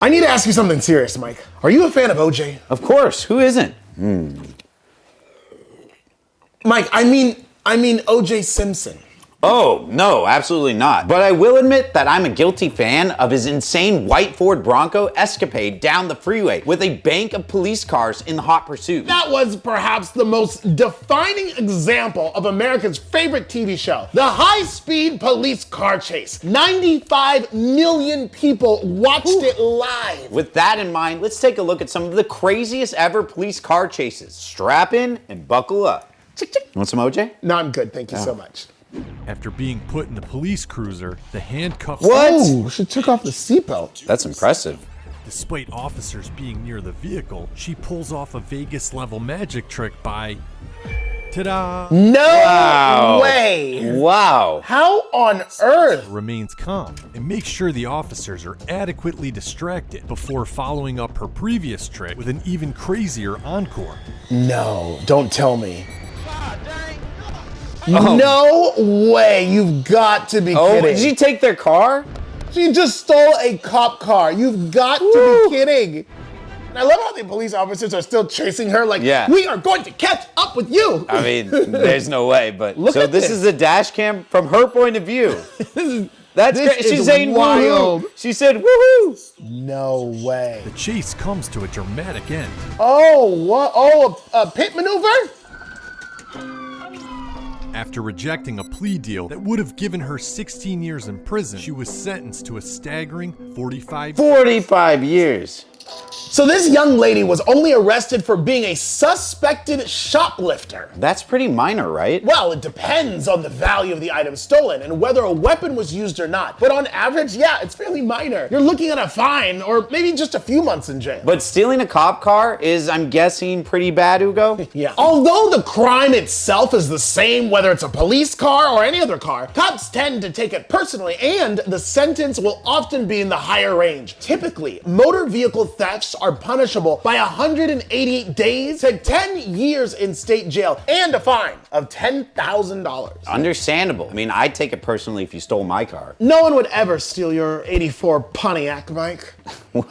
I need to ask you something serious, Mike. Are you a fan of OJ? Of course, who isn't? Mike, I mean OJ Simpson. Oh, no, absolutely not. But I will admit that I'm a guilty fan of his insane white Ford Bronco escapade down the freeway with a bank of police cars in hot pursuit. That was perhaps the most defining example of America's favorite TV show, the high-speed police car chase. 95 million people watched it live. With that in mind, let's take a look at some of the craziest ever police car chases. Strap in and buckle up. You want some OJ? No, I'm good, thank you so much. After being put in the police cruiser, the handcuffs... What? Oh, she took off the seatbelt. That's impressive. Despite officers being near the vehicle, she pulls off a Vegas-level magic trick by... Ta-da! No way! Wow. How on earth? Remains calm and makes sure the officers are adequately distracted before following up her previous trick with an even crazier encore. No, don't tell me. No way, you've got to be kidding. Did she take their car? She just stole a cop car. You've got to be kidding. And I love how the police officers are still chasing her like, we are going to catch up with you. I mean, there's no way, but Look so at this is a dash cam from her point of view. That's This great. She's is saying wild. woohoo. She said woohoo. No way. The chase comes to a dramatic end. Oh, what? Oh, a pit maneuver? After rejecting a plea deal that would have given her 16 years in prison, she was sentenced to a staggering 45 years. So this young lady was only arrested for being a suspected shoplifter. That's pretty minor, right? Well, it depends on the value of the item stolen and whether a weapon was used or not. But on average, yeah, it's fairly minor. You're looking at a fine or maybe just a few months in jail. But stealing a cop car is, I'm guessing, pretty bad, Ugo? Yeah. Although the crime itself is the same whether it's a police car or any other car, cops tend to take it personally and the sentence will often be in the higher range. Typically, motor vehicle thefts are punishable by 180 days to 10 years in state jail and a fine of $10,000. Understandable. I mean, I'd take it personally if you stole my car. No one would ever steal your 84 Pontiac, Mike. What?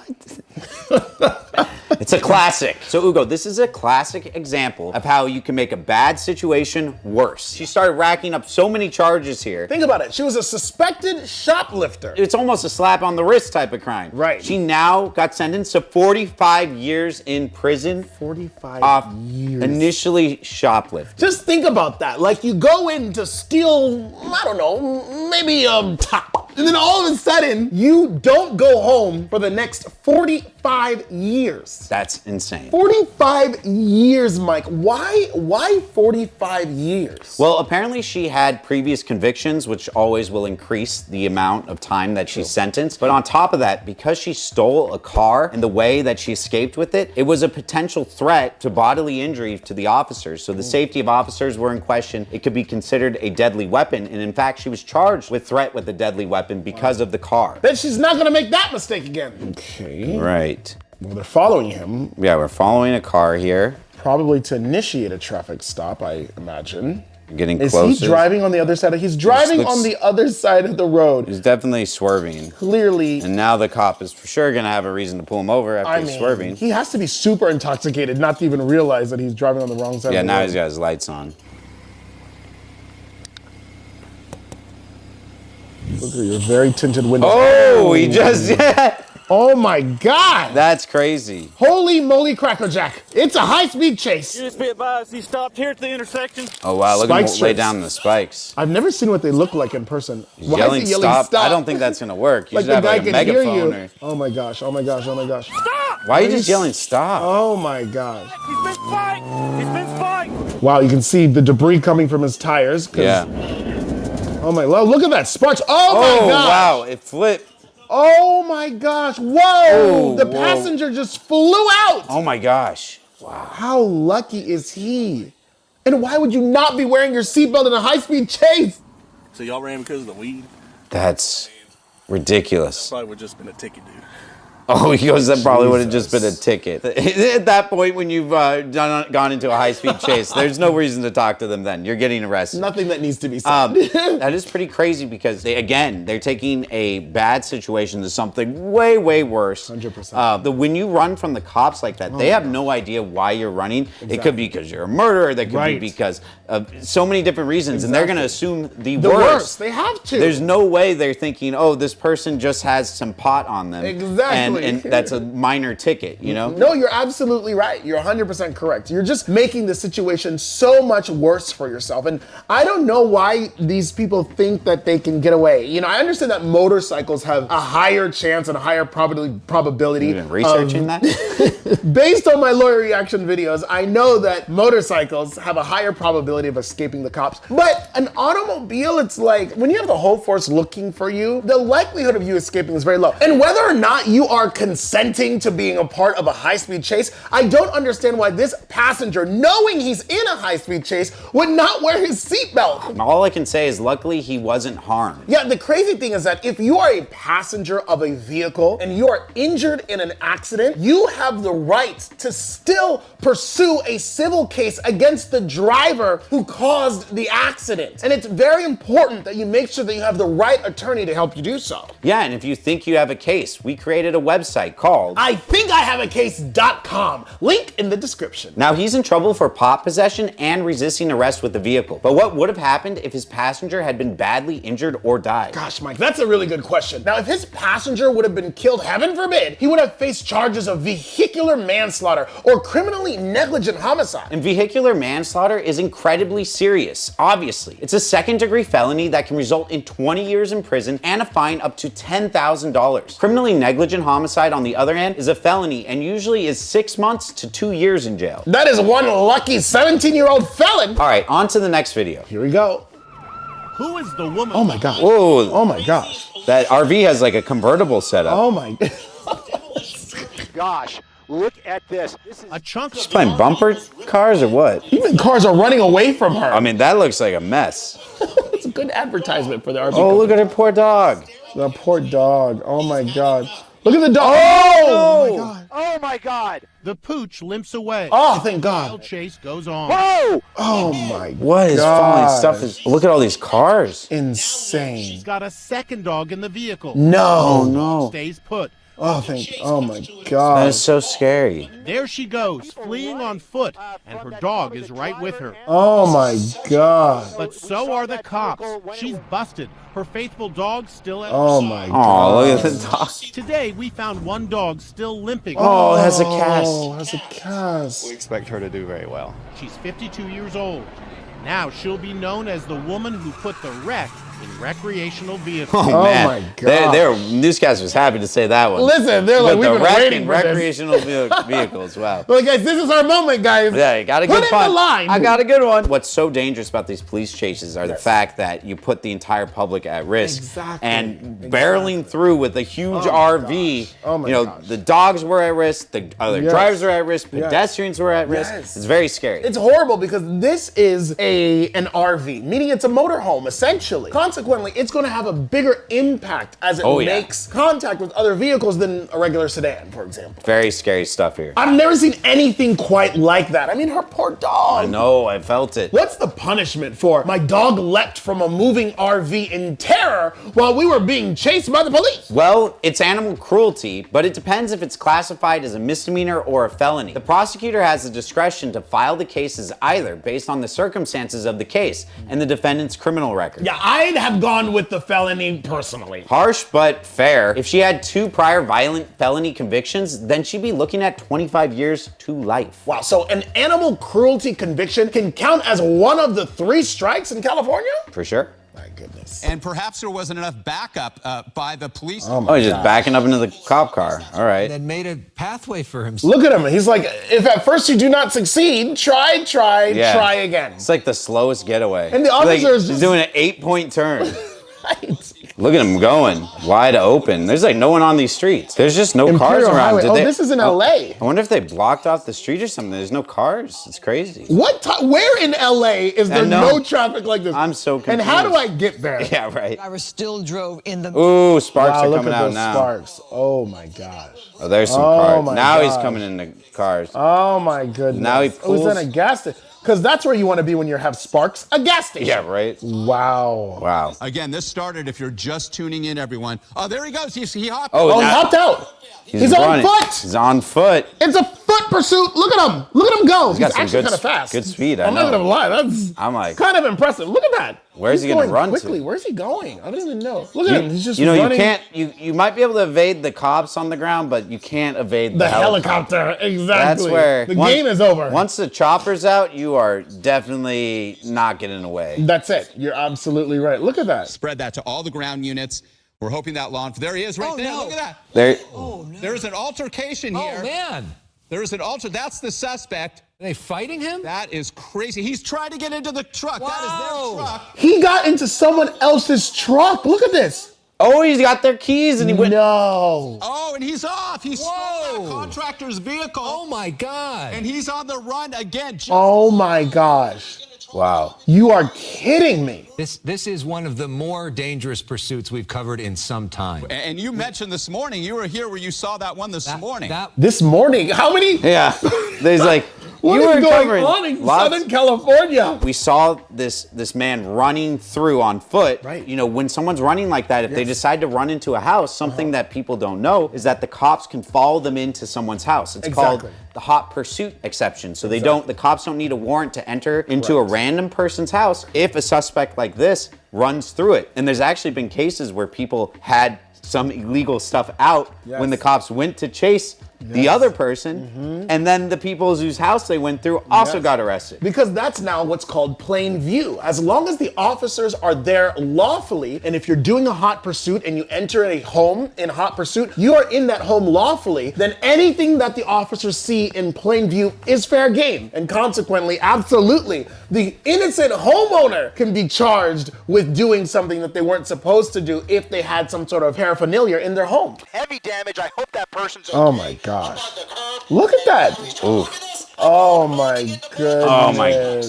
It's a classic. So Ugo, this is a classic example of how you can make a bad situation worse. She started racking up so many charges here. Think about it. She was a suspected shoplifter. It's almost a slap on the wrist type of crime. Right. She now got sentenced to 45 years in prison. 45 years. Initially shoplifting. Just think about that. Like you go in to steal, I don't know, maybe a top. And then all of a sudden, you don't go home for the next 45 years. That's insane. 45 years, Mike. Why 45 years? Well, apparently she had previous convictions, which always will increase the amount of time that she's sentenced. But on top of that, because she stole a car and the way that she escaped with it, it was a potential threat to bodily injury to the officers. So the safety of officers were in question. It could be considered a deadly weapon. And in fact, she was charged with threat with a deadly weapon because of the car. Then she's not gonna make that mistake again. Okay. Right. Well, they're following him. Yeah, we're following a car here. Probably to initiate a traffic stop, I imagine. Getting Is closer. he driving on the other side? He's driving on the other side of the road. He's definitely swerving. Clearly. And now the cop is for sure gonna have a reason to pull him over after he's swerving. He has to be super intoxicated not to even realize that he's driving on the wrong side of the road. Yeah, now he's got his lights on. Look at your very tinted windows. Oh, he just, Oh my God. That's crazy. Holy moly crackerjack. It's a high-speed chase. You just be advised, he stopped here at the intersection. Oh wow, look at him Spike lay strips. down the spikes. I've never seen what they look like in person. He's yelling, stop. I don't think that's gonna work. You Like should the have guy like a can hear megaphone. you. Oh my gosh, oh my gosh, oh my gosh. Stop! Why are you just yelling stop? Oh my gosh. He's been spiked! He's been spiked! Wow, you can see the debris coming from his tires. 'Cause- Yeah. Oh my, look at that sparks. Oh my gosh. Wow, it flipped. Oh my gosh, whoa! Oh, the whoa. passenger just flew out! Oh my gosh. Wow. How lucky is he? And why would you not be wearing your seatbelt in a high-speed chase? So y'all ran because of the weed? That's ridiculous. Probably would just been a ticket, dude. Oh, he goes, that probably would have just been a ticket. At that point, when you've gone into a high-speed chase, there's no reason to talk to them then. You're getting arrested. Nothing that needs to be said. That is pretty crazy because, they're taking a bad situation to something way, way worse. 100%. When you run from the cops like that, they have no idea why you're running. Exactly. It could be because you're a murderer. That could be because of so many different reasons. And they're going to assume the worst. They have to. There's no way they're thinking, oh, this person just has some pot on them. Exactly. And that's a minor ticket, you know? No, you're absolutely right. You're 100% correct. You're just making the situation so much worse for yourself. And I don't know why these people think that they can get away. You know, I understand that motorcycles have a higher chance and a higher probability. You've been researching that? Based on my lawyer reaction videos, I know that motorcycles have a higher probability of escaping the cops. But an automobile, it's like, when you have the whole force looking for you, the likelihood of you escaping is very low. And whether or not you are consenting to being a part of a high-speed chase, I don't understand why this passenger, knowing he's in a high-speed chase, would not wear his seatbelt. All I can say is luckily he wasn't harmed. Yeah, the crazy thing is that if you are a passenger of a vehicle and you are injured in an accident, you have the right to still pursue a civil case against the driver who caused the accident. And it's very important that you make sure that you have the right attorney to help you do so. Yeah, and if you think you have a case, we created a website called IThinkIHaveACase.com. Link in the description. Now he's in trouble for pot possession and resisting arrest with the vehicle. But what would have happened if his passenger had been badly injured or died? Gosh, Mike, that's a really good question. Now, if his passenger would have been killed, heaven forbid, he would have faced charges of vehicular manslaughter or criminally negligent homicide. And vehicular manslaughter is incredibly serious, obviously. It's a second-degree felony that can result in 20 years in prison and a fine up to $10,000. Criminally negligent homicide, on the other hand, is a felony and usually is 6 months to 2 years in jail. That is one lucky 17-year-old felon. All right, on to the next video. Here we go. Who is the woman? Oh my God. Whoa. Oh my gosh. That RV has like a convertible setup. Oh my. Gosh, look at this. This is A chunk She's of playing bumper cars or what? Even cars are running away from her. I mean, that looks like a mess. It's a good advertisement for the RV. Oh, look at her poor dog. The poor dog. Oh my God. Look at the dog. Oh, my God. oh my God. the pooch limps away. Oh, thank The God. chase goes on. Whoa! Oh my God. What is falling stuff? Look at all these cars. Insane. She's got a second dog in the vehicle. No. No. Stays put. Oh, oh my That God. is so scary. There she goes, fleeing on foot, and her dog is right with her. Oh my God. But so are the cops. She's busted. Her faithful dog still at Oh her my side. God. Oh, look at the dog. Today, we found one dog still limping. Oh, it has a cast. Oh, has a cast. We expect her to do very well. She's 52 years old. Now she'll be known as the woman who put the wreck in recreational vehicles. Oh, man. my God. Their newscast was happy to say that one. Listen, they're like, But we've the been wreck waiting in for this. recreational vehicles. Wow. Well, guys, this is our moment, guys. Yeah, you got a Put good in pun. the line. I got a good one. What's so dangerous about these police chases are the fact that you put the entire public at risk. Exactly. And barreling through with a huge RV. Oh my you know, gosh. the dogs were at risk, the other Yes. drivers were at risk, pedestrians were at risk. Yes. It's very scary. It's horrible because this is an RV, meaning it's a motorhome, essentially. Consequently, it's going to have a bigger impact as it makes contact with other vehicles than a regular sedan, for example. Very scary stuff here. I've never seen anything quite like that. I mean, her poor dog. I know, I felt it. What's the punishment for my dog leapt from a moving RV in terror while we were being chased by the police? Well, it's animal cruelty, but it depends if it's classified as a misdemeanor or a felony. The prosecutor has the discretion to file the cases either based on the circumstances of the case and the defendant's criminal record. Yeah, I'd have gone with the felony personally. Harsh, but fair. If she had 2 prior violent felony convictions, then she'd be looking at 25 years to life. Wow, so an animal cruelty conviction can count as one of the 3 strikes in California? For sure. My goodness. And perhaps there wasn't enough backup by the police. Oh, he's just backing up into the cop car. All right. That made a pathway for himself. Look at him. He's like, if at first you do not succeed, try again. It's like the slowest getaway. And the officer is he's just- doing an 8-point turn. Right. Look at him going wide open. There's like no one on these streets. There's just no cars Imperial around. Highway. Did Oh, they- this is in LA. I wonder if they blocked off the street or something. There's no cars. It's crazy. Where in LA is there no traffic like this? I'm so confused. And how do I get there? Yeah, right. Driver still drove in the. Ooh, sparks Wow, are look coming at out those now. sparks. Oh my gosh. Oh, there's some Oh cars. my Now he's gosh. coming into cars. Oh my goodness. Now he Oh, he's pulls- in a gas station. Because that's where you want to be when you have sparks. A gas station. Yeah, right. Wow. Wow. Again, this started, if you're just tuning in, everyone. Oh, there he goes. He hopped. Oh, Oh, he now- hopped out. He's running. on foot. He's on foot. It's a foot pursuit. Look at him. Look at him go. He's got some actually good kind of fast. good speed, I I'm not know. gonna lie. That's I'm like- kind of impressive. Look at that. Where's He's he gonna going run to? quickly. Where's he going? I don't even know. Look at him. He's just You know, running. you can't. You might be able to evade the cops on the ground, but you can't evade The helicopter. Exactly. That's where the game is over. Once the chopper's out, you are definitely not getting away. That's it. You're absolutely right. Look at that. Spread that to all the ground units. We're hoping that there he is right there. no. Look at that. There. There's an altercation here. Oh, man. There's an That's the suspect. Are they fighting him? That is crazy. He's trying to get into the truck. That is Wow. their truck. He got into someone else's truck. Look at this. Oh, he's got their keys and he went. No. Oh, and he's off. He stole Whoa. that contractor's vehicle. Oh, my God. And he's on the run again. Oh my gosh. Wow. You are kidding me. This is one of the more dangerous pursuits we've covered in some time. And you mentioned this morning, you were here where you saw that one this morning. This morning, how many? Yeah. There's like. What you is were going covering on in lots- Southern California? We saw this man running through on foot. Right. You know, when someone's running like that, if they decide to run into a house, something that people don't know is that the cops can follow them into someone's house. It's called the hot pursuit exception. So the cops don't need a warrant to enter into a random person's house if a suspect like this runs through it. And there's actually been cases where people had some illegal stuff out when the cops went to chase the other person, and then the people whose house they went through also got arrested. Because that's now what's called plain view. As long as the officers are there lawfully, and if you're doing a hot pursuit and you enter a home in hot pursuit, you are in that home lawfully, then anything that the officers see in plain view is fair game. And consequently, absolutely, the innocent homeowner can be charged with doing something that they weren't supposed to do if they had some sort of paraphernalia in their home. Heavy damage. I hope that person's Oh my gosh. Look at that. Ooh, Oh my goodness. Oh my-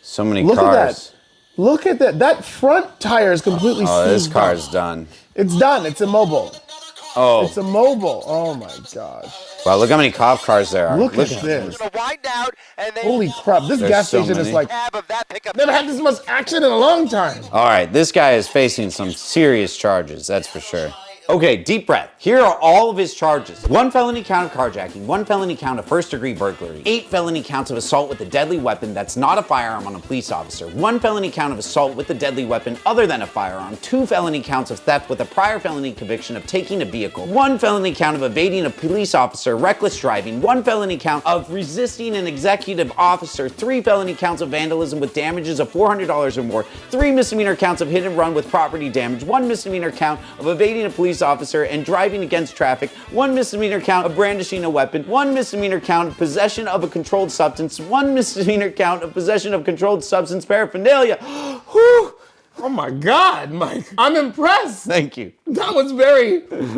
so many Look cars. at that. Look at that. That front tire is completely Oh, this seized car's up. done. It's done. It's immobile. Oh, It's immobile. Oh my gosh. wow, look how many cop cars there are. Look at this. gonna wind out, and then Holy crap. This There's gas so station is many. like, cab of that pickup. never had this much action in a long time. All right, this guy is facing some serious charges, that's for sure. Okay, deep breath. Here are all of his charges. 1 felony count of carjacking, 1 felony count of first-degree burglary, 8 felony counts of assault with a deadly weapon that's not a firearm on a police officer, 1 felony count of assault with a deadly weapon other than a firearm, 2 felony counts of theft with a prior felony conviction of taking a vehicle, 1 felony count of evading a police officer, reckless driving, 1 felony count of resisting an executive officer, 3 felony counts of vandalism with damages of $400 or more, 3 misdemeanor counts of hit and run with property damage, 1 misdemeanor count of evading a police officer and driving against traffic, 1 misdemeanor count of brandishing a weapon, 1 misdemeanor count of possession of a controlled substance, 1 misdemeanor count of possession of controlled substance paraphernalia. Whew. Oh my God, Mike. I'm impressed. Thank you. That was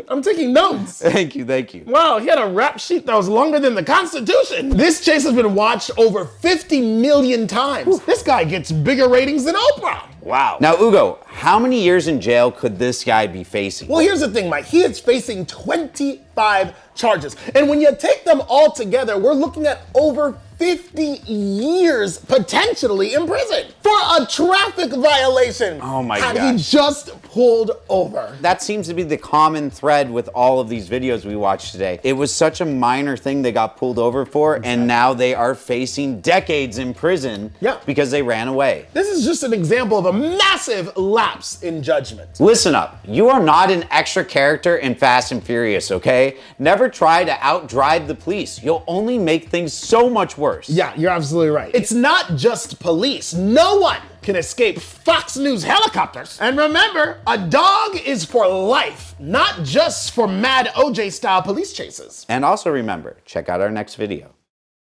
I'm taking notes. Thank you, thank you. Wow, he had a rap sheet that was longer than the Constitution. This chase has been watched over 50 million times. This guy gets bigger ratings than Oprah. Wow. Now, Ugo, how many years in jail could this guy be facing? Well, here's the thing, Mike. He is facing 25 charges. And when you take them all together, we're looking at over 50 years potentially in prison for a traffic violation. Oh my Had he gosh. just pulled over. That seems to be the common thread with all of these videos we watched today. It was such a minor thing they got pulled over for, and now they are facing decades in prison because they ran away. This is just an example of a massive lapse in judgment. Listen up, you are not an extra character in Fast and Furious, okay? Never try to outdrive the police. You'll only make things so much worse. Yeah, you're absolutely right. It's not just police. No one can escape Fox News helicopters. And remember, a dog is for life, not just for mad OJ style police chases. And also remember, check out our next video.